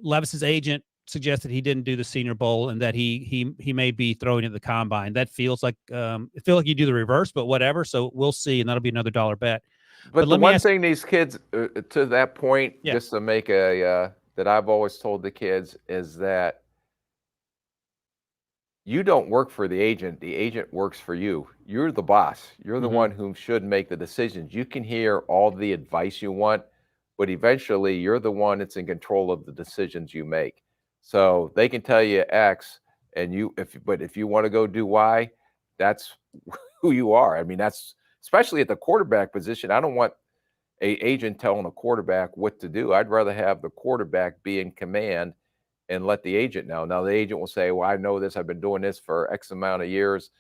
Levis's agent suggested he didn't do the Senior Bowl and that he may be throwing at the combine. That feels like you do the reverse, but whatever. So we'll see, and that'll be another dollar bet. But the one thing these kids, to that point, just to make that I've always told the kids is that you don't work for the agent works for you. You're the boss. You're the one who should make the decisions. You can hear all the advice you want, but eventually you're the one that's in control of the decisions you make. So they can tell you X, and if you want to go do Y, that's who you are. I mean, that's especially at the quarterback position. I don't want an agent telling a quarterback what to do. I'd rather have the quarterback be in command and let the agent know. Now, the agent will say, well, I know this. I've been doing this for X amount of years.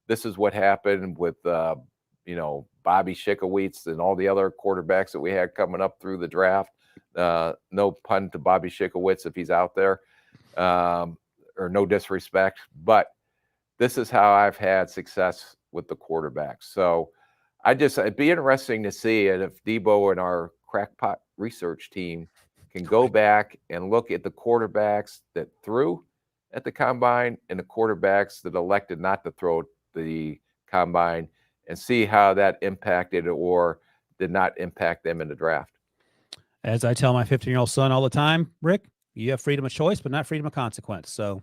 This is what happened with, Bobby Schikowitz and all the other quarterbacks that we had coming up through the draft. No pun to Bobby Schikowitz if he's out there, or no disrespect. But this is how I've had success with the quarterbacks. So it'd be interesting to see it if Debo and our crackpot research team can go back and look at the quarterbacks that threw at the combine and the quarterbacks that elected not to throw at the combine and see how that impacted or did not impact them in the draft. As I tell my 15-year-old son all the time, Rick, you have freedom of choice, but not freedom of consequence. So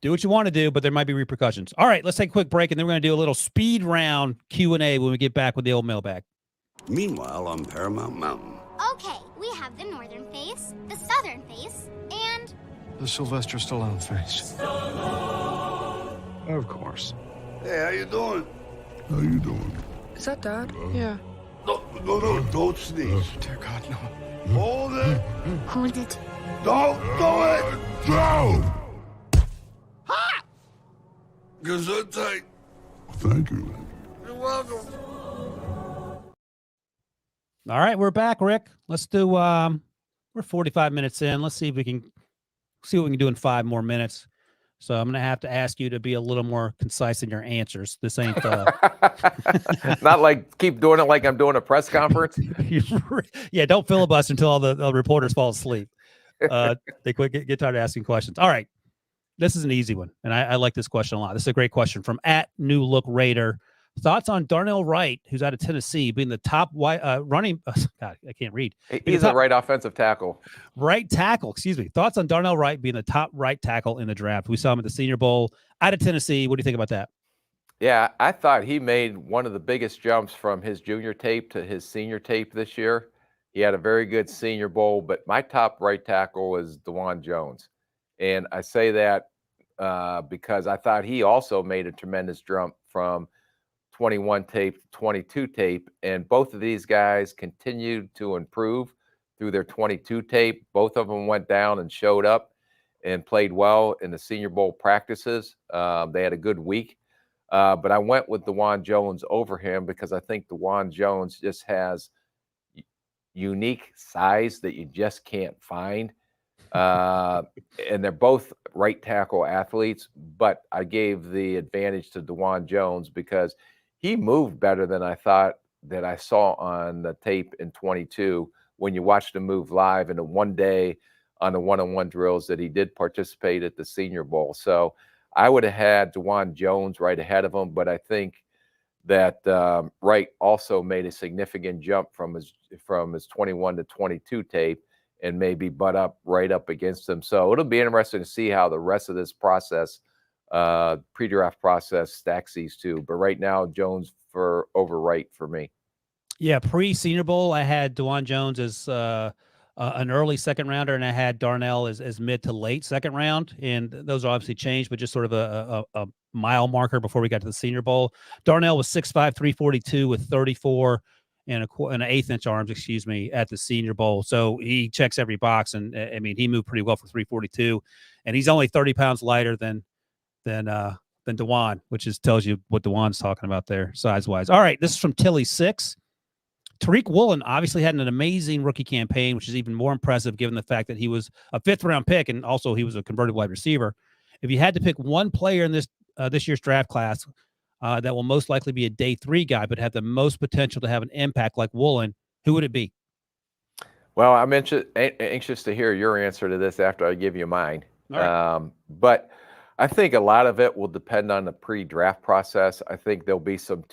do what you want to do, but there might be repercussions. All right, let's take a quick break, and then we're going to do a little speed round Q&A when we get back with the old mailbag. Meanwhile, on Paramount Mountain. Okay, we have the northern face, the southern face, and... The Sylvester Stallone face. Of course. Hey, how you doing? How you doing? Is that Dad? Yeah. No, don't sneeze. Dear God, no. Hold it. Hold it. Don't do it. No! Gesundheit. Thank you. You're welcome. All right, we're back, Rick. Let's do we're 45 minutes in. Let's see if we can see what we can do in 5 more minutes. So I'm gonna have to ask you to be a little more concise in your answers. This ain't Not like keep doing it like I'm doing a press conference. yeah, don't filibuster until all the reporters fall asleep. They get tired of asking questions. All right. This is an easy one, and I like this question a lot. This is a great question from @NewLookRaider. Thoughts on Darnell Wright, who's out of Tennessee, being the top running. God, I can't read. He's a right offensive tackle. Right tackle, excuse me. Thoughts on Darnell Wright being the top right tackle in the draft? We saw him at the Senior Bowl out of Tennessee. What do you think about that? Yeah, I thought he made one of the biggest jumps from his junior tape to his senior tape this year. He had a very good Senior Bowl, but my top right tackle is DeJuan Jones. And I say that because I thought he also made a tremendous jump from 21 tape to 22 tape. And both of these guys continued to improve through their 22 tape. Both of them went down and showed up and played well in the Senior Bowl practices. They had a good week. But I went with DeJuan Jones over him because I think DeJuan Jones just has unique size that you just can't find. And they're both right tackle athletes, but I gave the advantage to DeJuan Jones because he moved better than I thought that I saw on the tape in 22 when you watched him move live in a one day on the one-on-one drills that he did participate at the Senior Bowl. So I would have had DeJuan Jones right ahead of him, but I think that Wright also made a significant jump from his 21 to 22 tape and maybe butt up right up against him. So it'll be interesting to see how the rest of this process, pre-draft process, stacks these two. But right now, Jones over Wright for me. Yeah, pre-Senior Bowl, I had DeJuan Jones as an early second rounder, and I had Darnell as mid to late second round. And those obviously changed, but just sort of a mile marker before we got to the Senior Bowl. Darnell was 6'5", 342 with 34 and an eighth-inch arms, at the Senior Bowl. So he checks every box, and I mean, he moved pretty well for 342, and he's only 30 pounds lighter than DeJuan, which tells you what DeJuan's talking about there size-wise. All right, this is from Tilly6. Tariq Woolen obviously had an amazing rookie campaign, which is even more impressive given the fact that he was a 5th-round pick, and also he was a converted wide receiver. If you had to pick one player in this year's draft class that will most likely be a day 3 guy, but have the most potential to have an impact like Woolen, who would it be? Well, I'm anxious to hear your answer to this after I give you mine. All right. But I think a lot of it will depend on the pre-draft process. I think there'll be some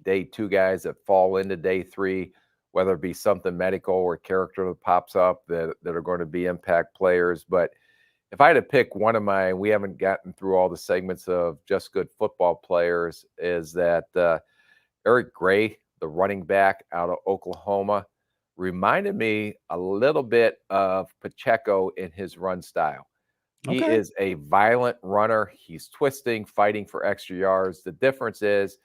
day 2 guys that fall into day 3, whether it be something medical or character that pops up that are going to be impact players. But if I had to pick one of mine, we haven't gotten through all the segments of just good football players, is that Eric Gray, the running back out of Oklahoma, reminded me a little bit of Pacheco in his run style. He is a violent runner. He's twisting, fighting for extra yards. The difference is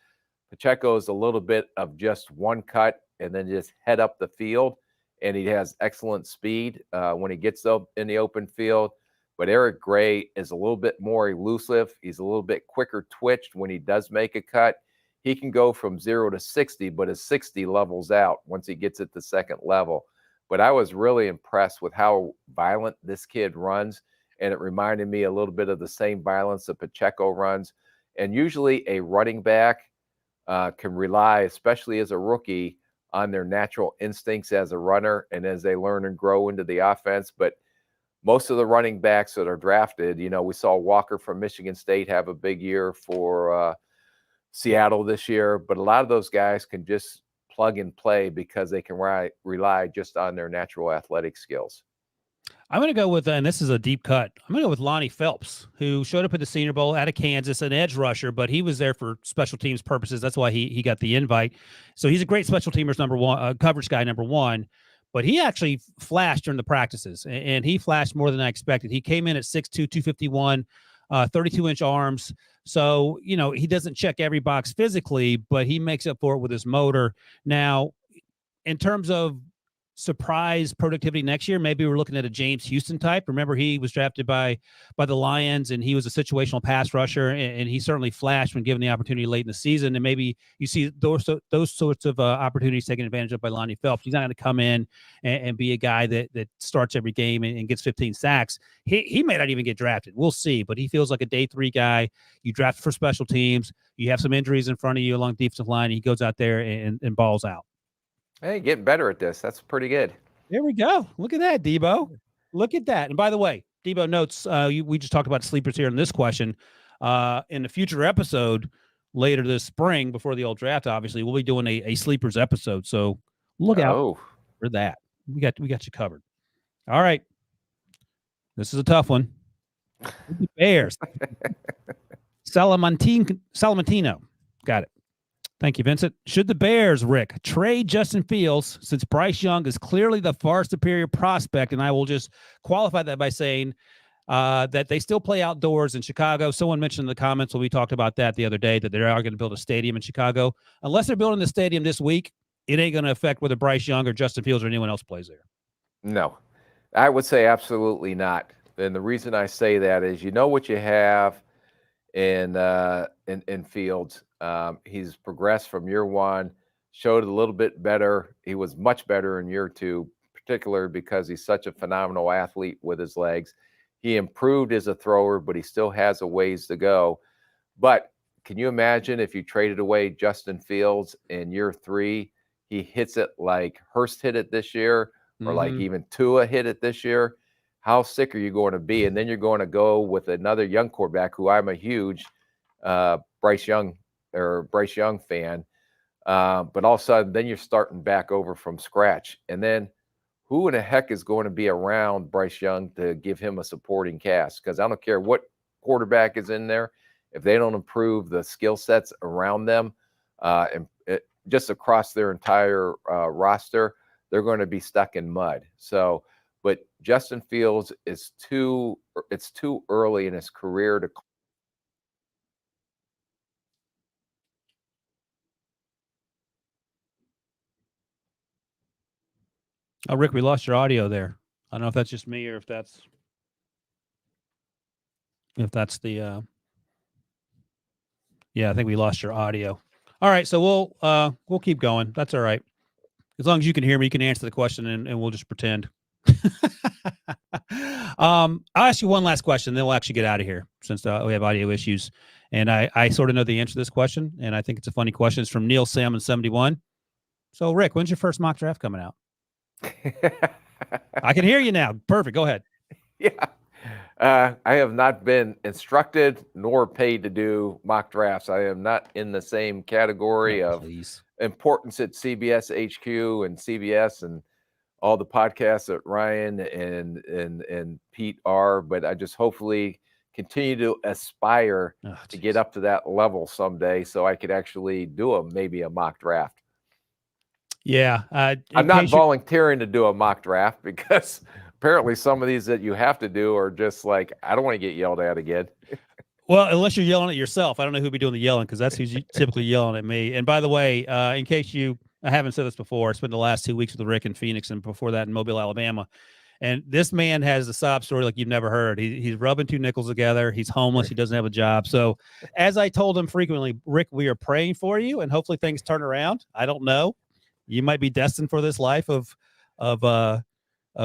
Pacheco is a little bit of just one cut and then just head up the field, and he has excellent speed when he gets up in the open field. But Eric Gray is a little bit more elusive. He's a little bit quicker twitched when he does make a cut. He can go from 0 to 60, but his 60 levels out once he gets at the second level. But I was really impressed with how violent this kid runs, and it reminded me a little bit of the same violence that Pacheco runs. And usually a running back can rely, especially as a rookie, on their natural instincts as a runner and as they learn and grow into the offense. But most of the running backs that are drafted, we saw Walker from Michigan State have a big year for Seattle this year, but a lot of those guys can just plug and play because they can rely just on their natural athletic skills. I'm going to go with, and this is a deep cut, I'm going to go with Lonnie Phelps, who showed up at the Senior Bowl out of Kansas, an edge rusher, but he was there for special teams purposes. That's why he got the invite. So he's a great special teamers, number one, coverage guy, number one. But he actually flashed during the practices, and he flashed more than I expected. He came in at 6'2", 251, 32-inch arms. So, he doesn't check every box physically, but he makes up for it with his motor. Now, in terms of surprise productivity next year, maybe we're looking at a James Houston type. Remember, he was drafted by the Lions, and he was a situational pass rusher, and he certainly flashed when given the opportunity late in the season. And maybe you see those sorts of opportunities taken advantage of by Lonnie Phelps. He's not going to come in and be a guy that starts every game and gets 15 sacks. He may not even get drafted. We'll see, but he feels like a day 3 guy. You draft for special teams. You have some injuries in front of you along the defensive line. And he goes out there and balls out. Hey, getting better at this. That's pretty good. There we go. Look at that, Debo. Look at that. And by the way, Debo notes, we just talked about sleepers here in this question. In a future episode later this spring, before the old draft, obviously, we'll be doing a sleepers episode. So look out for that. We got you covered. All right. This is a tough one. The Bears. Salamentino. Got it. Thank you, Vincent. Should the Bears, Rick, trade Justin Fields since Bryce Young is clearly the far superior prospect? And I will just qualify that by saying that they still play outdoors in Chicago. Someone mentioned in the comments when we talked about that the other day that they are going to build a stadium in Chicago. Unless they're building the stadium this week, it ain't going to affect whether Bryce Young or Justin Fields or anyone else plays there. No, I would say absolutely not. And the reason I say that is you know what you have in Fields. He's progressed from year 1, showed a little bit better. He was much better in year 2, particularly because he's such a phenomenal athlete with his legs. He improved as a thrower, but he still has a ways to go. But can you imagine if you traded away Justin Fields in year 3, he hits it like Hurst hit it this year, or like even Tua hit it this year? How sick are you going to be? And then you're going to go with another young quarterback who I'm a huge Bryce Young fan. But all of a sudden, then you're starting back over from scratch. And then who in the heck is going to be around Bryce Young to give him a supporting cast? Because I don't care what quarterback is in there. If they don't improve the skill sets around them just across their entire roster, they're going to be stuck in mud. So, but Justin Fields it's too early in his career to Oh, Rick, we lost your audio there. I don't know if that's just me or if that's the yeah, I think we lost your audio. All right, so we'll keep going. That's all right. As long as you can hear me, you can answer the question and we'll just pretend. I'll ask you one last question, then we'll actually get out of here since we have audio issues. And I sort of know the answer to this question, and I think it's a funny question. It's from Neil Salmon 71. So, Rick, when's your first mock draft coming out? I can hear you now. Perfect. Go ahead. Yeah. I have not been instructed nor paid to do mock drafts. I am not in the same category of importance at CBS HQ and CBS and all the podcasts that Ryan and Pete are, but I just hopefully continue to aspire to get up to that level someday so I could actually do maybe a mock draft. Yeah. I'm not volunteering to do a mock draft because apparently some of these that you have to do are just like, I don't want to get yelled at again. Well, unless you're yelling at yourself. I don't know who'd be doing the yelling because that's who's typically yelling at me. And by the way, in case I haven't said this before, I spent the last 2 weeks with Rick in Phoenix and before that in Mobile, Alabama. And this man has a sob story like you've never heard. He's rubbing 2 nickels together. He's homeless. He doesn't have a job. So as I told him frequently, Rick, we are praying for you and hopefully things turn around. I don't know. You might be destined for this life of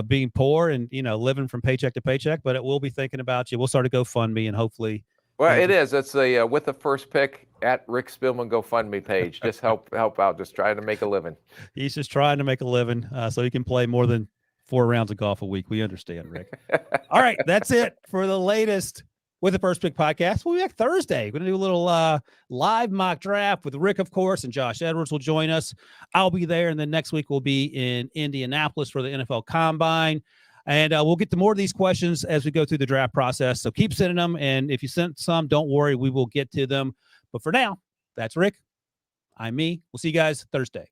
being poor and, living from paycheck to paycheck, but it will be thinking about you. We'll start a GoFundMe and hopefully. Well, it is. It's a with the first pick at Rick Spielman GoFundMe page. Just help out. Just trying to make a living. He's just trying to make a living so he can play more than 4 rounds of golf a week. We understand, Rick. All right. That's it for the latest With the First Pick podcast. We'll be back Thursday. We're going to do a little live mock draft with Rick, of course, and Josh Edwards will join us. I'll be there. And then next week we'll be in Indianapolis for the NFL Combine. And we'll get to more of these questions as we go through the draft process. So keep sending them. And if you sent some, don't worry, we will get to them. But for now, that's Rick. I'm me. We'll see you guys Thursday.